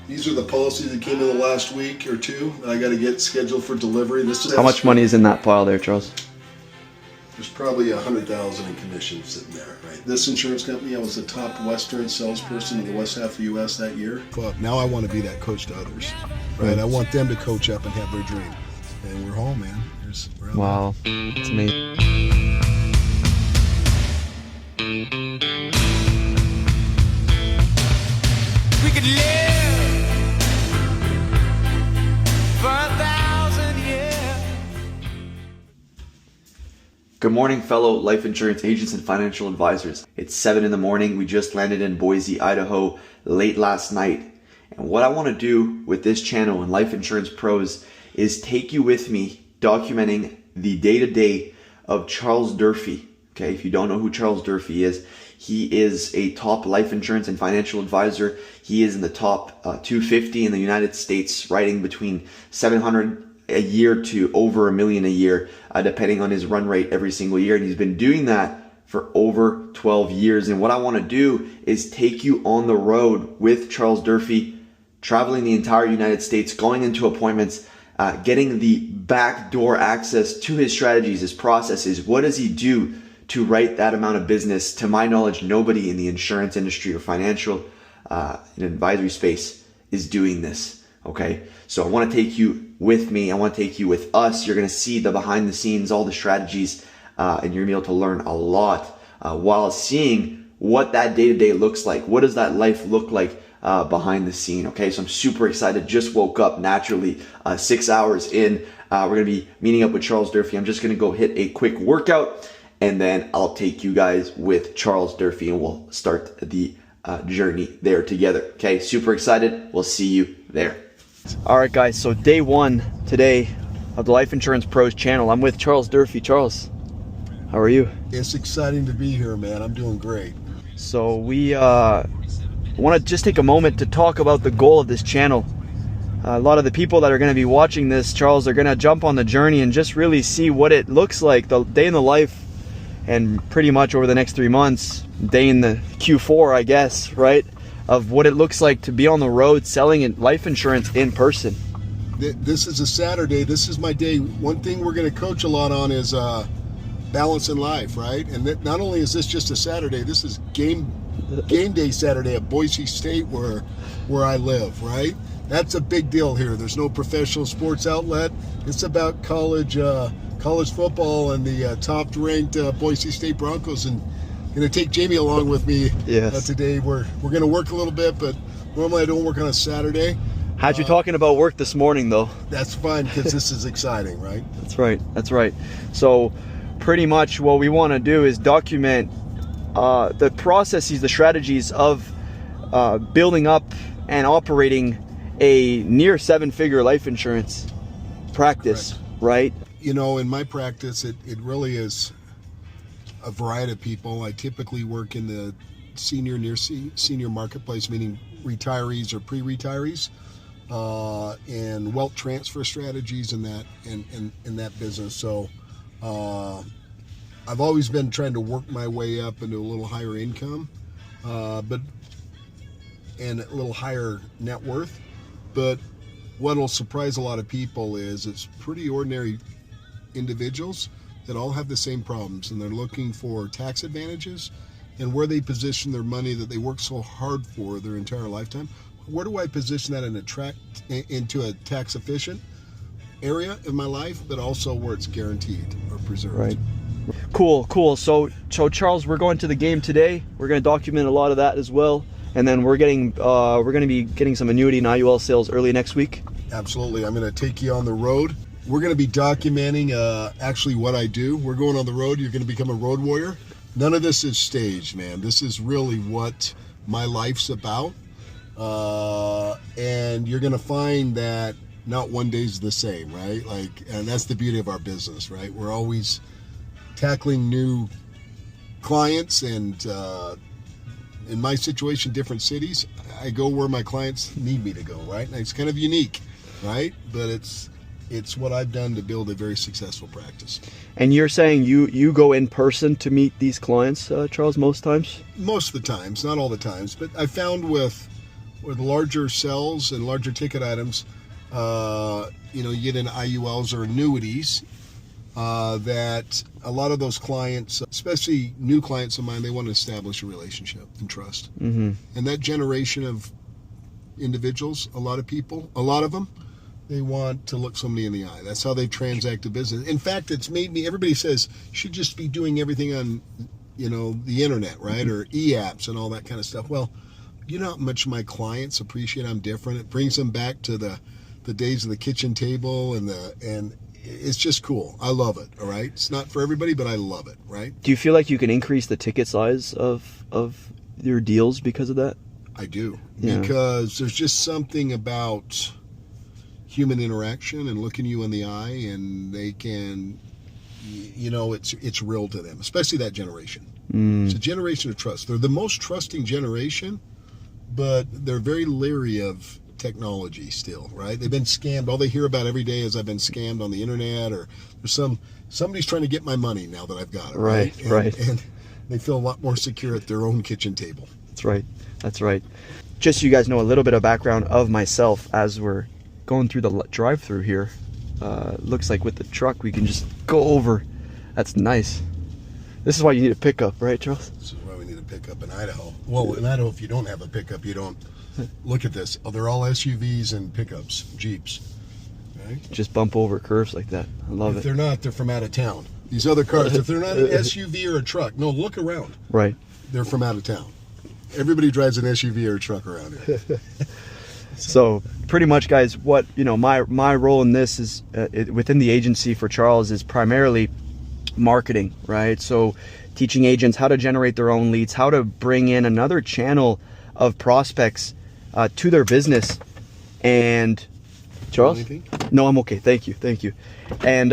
These are the policies that came in the last week or two that I got to get scheduled for delivery. How much money is in that pile there, Charles? There's probably 100,000 in commissions sitting there, right? This insurance company, I was the top Western salesperson in the west half of the U.S. that year. Now I want to be that coach to others, right? I want them to coach up and have their dream. And we're home, man. Wow, it's amazing. We could live for 1,000 years. Good morning, fellow life insurance agents and financial advisors. It's 7 in the morning. We just landed in Boise, Idaho late last night. And what I want to do with this channel and Life Insurance Pros is take you with me documenting the day-to-day of Charles Durfee. Okay, if you don't know who Charles Durfee is, he is a top life insurance and financial advisor. He is in the top 250 in the United States, writing between 700 a year to over $1 million a year, depending on his run rate every single year. And he's been doing that for over 12 years. And what I want to do is take you on the road with Charles Durfee, traveling the entire United States, going into appointments, getting the backdoor access to his strategies, his processes. What does he do to write that amount of business? To my knowledge, nobody in the insurance industry or financial and advisory space is doing this. Okay, so I want to take you with me. I want to take you with us. You're going to see the behind the scenes, all the strategies, and you're going to be able to learn a lot while seeing what that day-to-day looks like. What does that life look like behind the scene? Okay, so I'm super excited. Just woke up naturally, 6 hours in. We're going to be meeting up with Charles Durfee. I'm just going to go hit a quick workout, and then I'll take you guys with Charles Durfee, and we'll start the journey there together. Okay, super excited. We'll see you there. All right, guys, so day one today of the Life Insurance Pros channel. I'm with Charles Durfee. Charles, how are you? It's exciting to be here, man. I'm doing great. So we want to just take a moment to talk about the goal of this channel. A lot of the people that are going to be watching this, Charles, are going to jump on the journey and just really see what it looks like, the day in the life, and pretty much over the next 3 months, day in the Q4, I guess, right, of what it looks like to be on the road selling life insurance in person. This is a Saturday. This is my day. One thing we're going to coach a lot on is balance in life, right? And not only is this just a Saturday, this is game day Saturday at Boise State where I live, right? That's a big deal here. There's no professional sports outlet. It's about college football and the top-ranked Boise State Broncos. And going to take Jamie along with me today. We're going to work a little bit, but normally I don't work on a Saturday. Had you talking about work this morning, though? That's fine, because this is exciting, right? That's right. That's right. So pretty much what we want to do is document the processes, the strategies of building up and operating a near 7-figure life insurance practice. Correct. Right? You know, in my practice, it really is a variety of people. I typically work in the senior marketplace, meaning retirees or pre-retirees, and wealth transfer strategies in that business. So I've always been trying to work my way up into a little higher income, and a little higher net worth. But what'll surprise a lot of people is it's pretty ordinary individuals that all have the same problems, and they're looking for tax advantages and where they position their money that they work so hard for their entire lifetime. Where do I position that into a tax efficient area in my life, but also where it's guaranteed or preserved? Right. Cool. So Charles, we're going to the game today. We're going to document a lot of that as well, and then we're going to be getting some annuity and IUL sales early next week. Absolutely. I'm going to take you on the road. We're going to be documenting actually what I do. We're going on the road. You're going to become a road warrior. None of this is staged, man. This is really what my life's about. And you're going to find that not one day's the same, right? And that's the beauty of our business, right? We're always tackling new clients, and in my situation, different cities. I go where my clients need me to go, right? And it's kind of unique, right? But it's what I've done to build a very successful practice. And you're saying you go in person to meet these clients, Charles, most times? Most of the times, not all the times, but I found with or the larger sells and larger ticket items, you get into IULs or annuities, that a lot of those clients, especially new clients of mine, they want to establish a relationship and trust. And that generation of individuals, a lot of them, they want to look somebody in the eye. That's how they transact a business. In fact, it's made me, everybody says, you should just be doing everything on, the internet, right? Or e-apps and all that kind of stuff. Well, you know how much my clients appreciate I'm different. It brings them back to the days of the kitchen table and it's just cool. I love it, all right? It's not for everybody, but I love it, right? Do you feel like you can increase the ticket size of your deals because of that? I do. Yeah. Because there's just something about human interaction and looking you in the eye, and they can, it's real to them, especially that generation. It's a generation of trust. They're the most trusting generation, but they're very leery of technology still, right? They've been scammed. All they hear about every day is I've been scammed on the internet, or there's somebody's trying to get my money now that I've got it. Right. And they feel a lot more secure at their own kitchen table. That's right. Just so you guys know a little bit of background of myself as we're going through the drive-through here. Looks like with the truck we can just go over. That's nice. This is why you need a pickup, right, Charles? This is why we need a pickup in Idaho. Well, in Idaho, if you don't have a pickup, you don't. Look at this. Oh, they're all SUVs and pickups, Jeeps. Right? Just bump over curves like that. I love it. If they're not, they're from out of town. These other cars, if they're not an SUV or a truck, no, look around. Right. They're from out of town. Everybody drives an SUV or a truck around here. So pretty much, guys, what my role in this is within the agency for Charles is primarily marketing, right? So teaching agents how to generate their own leads, how to bring in another channel of prospects to their business. And Charles? Anything? No, I'm okay. Thank you. And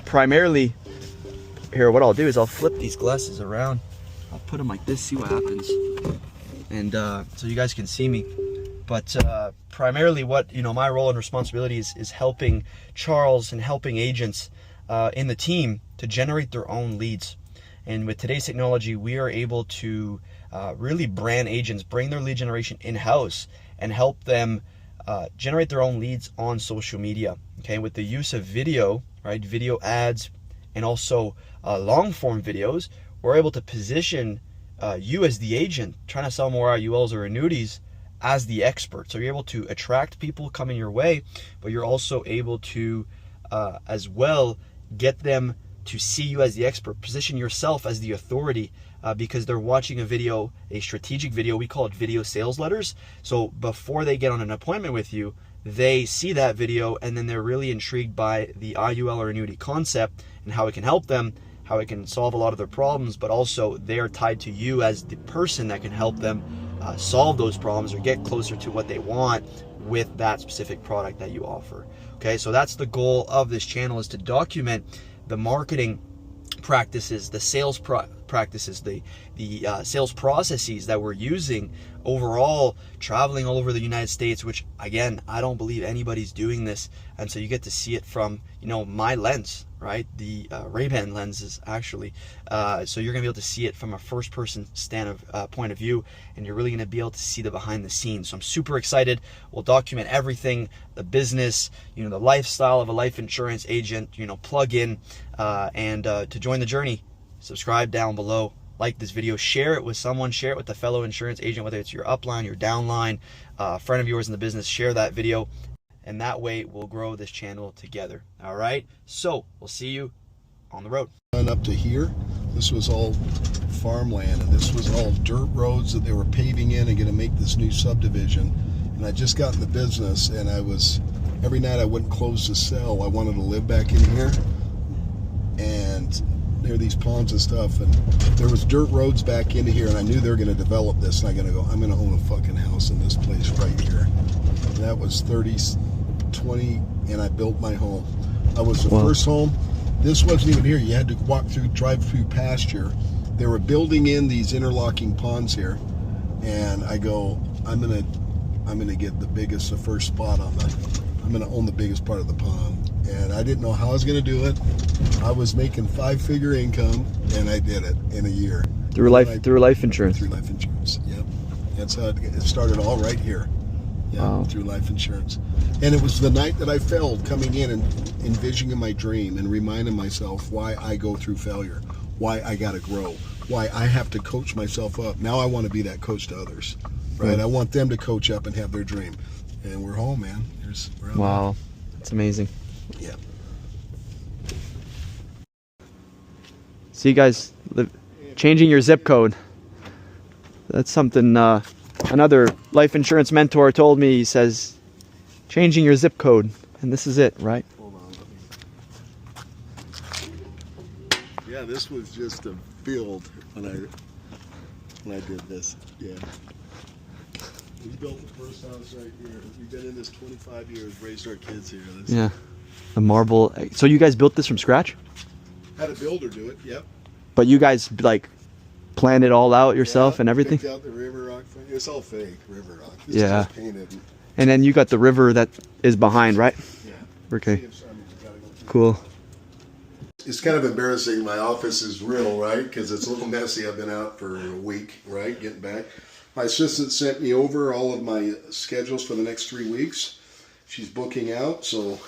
primarily here, what I'll do is I'll flip these glasses around. I'll put them like this, see what happens. And so you guys can see me. But primarily what, my role and responsibility is helping Charles and helping agents in the team to generate their own leads. And with today's technology, we are able to really brand agents, bring their lead generation in-house and help them generate their own leads on social media. Okay, with the use of video, right, video ads, and also long form videos, we're able to position you as the agent trying to sell more IULs or annuities as the expert. So you're able to attract people coming your way, but you're also able to as well get them to see you as the expert, position yourself as the authority, because they're watching a video, a strategic video. We call it video sales letters. So before they get on an appointment with you, they see that video and then they're really intrigued by the IUL or annuity concept and how it can help them, how it can solve a lot of their problems, but also they're tied to you as the person that can help them solve those problems or get closer to what they want with that specific product that you offer. Okay, so that's the goal of this channel, is to document the marketing practices, the sales practices, the sales processes that we're using overall, traveling all over the United States, which again, I don't believe anybody's doing this. And so you get to see it from, my lens, right? The Ray-Ban lenses, actually. So you're gonna be able to see it from a first-person point of view, and you're really gonna be able to see the behind the scenes. So I'm super excited. We'll document everything, the business, the lifestyle of a life insurance agent, plug in, and to join the journey, subscribe down below. Like this video, share it with someone, share it with a fellow insurance agent, whether it's your upline, your downline, a friend of yours in the business. Share that video, and that way we'll grow this channel together. All right, so we'll see you on the road. Up to here, this was all farmland, and this was all dirt roads that they were paving in and going to make this new subdivision. And I just got in the business, and every night I wouldn't close the cell. I wanted to live back in here, and near these ponds and stuff, and there was dirt roads back into here, and I knew they were going to develop this, and I'm going to own a fucking house in this place right here. And that was 20, and I built my home. I was the first home. This wasn't even here. You had to drive through pasture. They were building in these interlocking ponds here, and I go, I'm gonna get the first spot on I'm gonna own the biggest part of the pond. And I didn't know how I was gonna do it. I was making 5-figure income, and I did it in a year. Through life insurance. Through life insurance, yep. That's how it started, all right here. Yeah, Wow. through life insurance. And it was the night that I failed, coming in and envisioning my dream and reminding myself why I go through failure, why I got to grow, why I have to coach myself up. Now I want to be that coach to others, right? I want them to coach up and have their dream. And we're home, man. We're out Wow, that's amazing. there. Yeah. So you guys changing your zip code. That's something another life insurance mentor told me. He says, changing your zip code. And this is it, right? Hold on. Yeah, this was just a field when I did this. Yeah. We built the first house right here. We've been in this 25 years, raised our kids here. Yeah. The marble. So you guys built this from scratch? Had a builder do it, yep. But you guys like planned it all out yourself and everything? Picked out the river rock. It's all fake, river rock. This Yeah. is just painted. And then you got the river that is behind, right? Yeah. Okay. Cool. It's kind of embarrassing. My office is real, right? Because it's a little messy. I've been out for a week, right? Getting back. My assistant sent me over all of my schedules for the next 3 weeks. She's booking out, so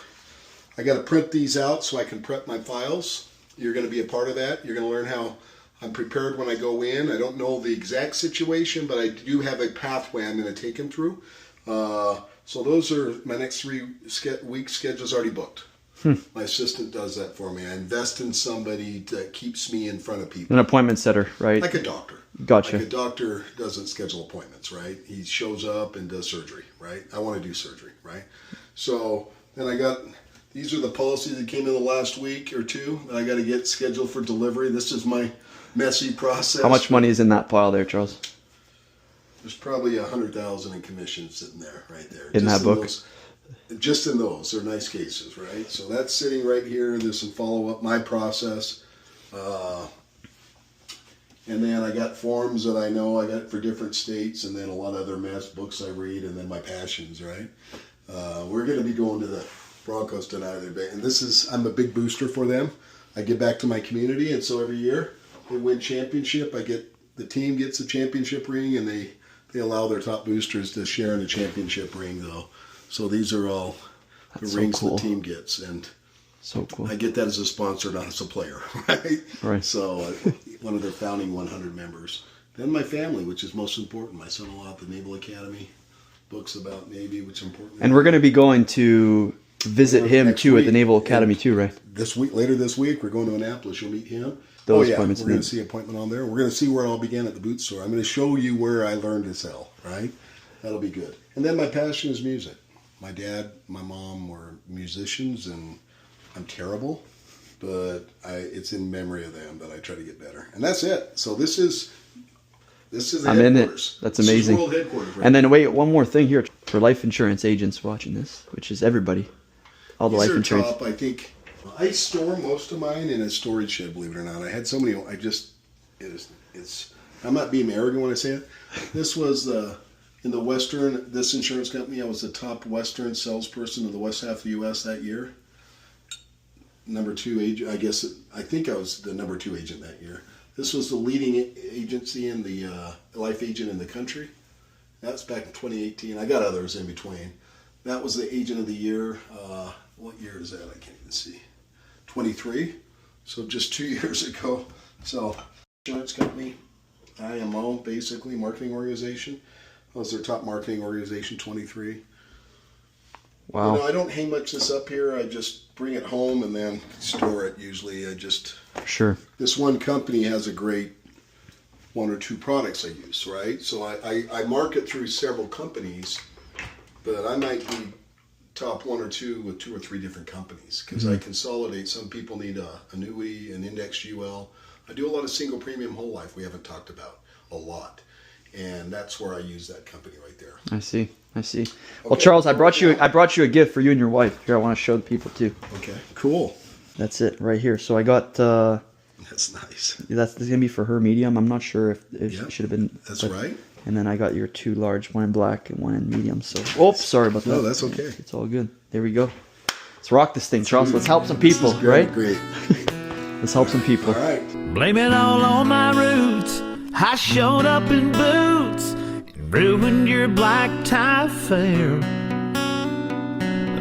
I got to print these out so I can prep my files. You're going to be a part of that. You're going to learn how I'm prepared when I go in. I don't know the exact situation, but I do have a pathway I'm going to take them through. So those are my next 3 week schedules already booked. My assistant does that for me. I invest in somebody that keeps me in front of people. An appointment setter, right? Like a doctor. Gotcha. Like a doctor doesn't schedule appointments, right? He shows up and does surgery, right? I want to do surgery, right? So then these are the policies that came in the last week or two that I got to get scheduled for delivery. This is my messy process. How much money is in that pile there, Charles? There's probably 100,000 in commissions sitting there, right there. In that book? Just in those. They're nice cases, right? So that's sitting right here. There's some follow-up, my process. And then I got forms that I know I got for different states, and then a lot of other mass books I read, and then my passions, right? We're going to be going to the Broncos tonight, and I'm a big booster for them. I give back to my community, and so every year they win championship. The team gets a championship ring, and they allow their top boosters to share in a championship ring, though. So these are all the rings the team gets, and so cool. I get that as a sponsor, not as a player, right? Right. So one of their founding 100 members. Then my family, which is most important. My son-in-law at the Naval Academy, books about Navy, which is important. And we're going to be going to visit him too at the Naval Academy too, right? Later this week, we're going to Annapolis. You'll meet him. Those We're appointments. going to see an appointment on there. We're going to see where it all began at the boot store. I'm going to show you where I learned to sell, right? That'll be good. And then my passion is music. My dad, my mom were musicians, and I'm terrible, but it's in memory of them that I try to get better. And that's it. So this is the I'm in it. headquarters. That's This is amazing. world headquarters, right? And then wait, one more thing here for life insurance agents watching this, which is everybody, all the These life are insurance. top, I think. I store most of mine in a storage shed, believe it or not. I had so many. I'm not being arrogant when I say it. This was in the Western. This insurance company, I was the top Western salesperson in the west half of the U.S. that year. Number 2 agent. I think I was the number 2 agent that year. This was the leading agency in the life agent in the country. That's back in 2018. I got others in between. That was the agent of the year. What year is that? I can't even see. 23. So just 2 years ago. So insurance company, IMO, basically marketing organization. I was their top marketing organization, 23. Wow. I don't hang much this up here. I just bring it home and then store it usually. Sure. This one company has a great 1 or 2 products I use, right? So I market through several companies, but I might be top 1 or 2 with 2 or 3 different companies because I consolidate. Some people need a annuity, an index UL. I do a lot of single premium whole life we haven't talked about a lot. And that's where I use that company right there. I see. Well, Okay. Charles, I brought you a gift for you and your wife. Here, I want to show the people too. Okay, cool. That's it right here. So I got That's nice. this is gonna be for her medium. I'm not sure if Yeah, it should have been. That's right. And then I got your 2 large, one in black and one in medium. So, oops, sorry about that. No, that's okay. It's all good. There we go. Let's rock this thing, Charles. Let's help some people, right? Great. Let's help some people. All right. Blame it all on my roots. I showed up in boots and ruined your black tie fair.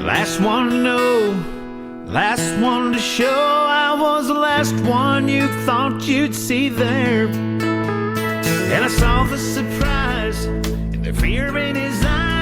Last one to know, last one to show. I was the last one you thought you'd see there. And I saw the surprise and the fear in his eyes.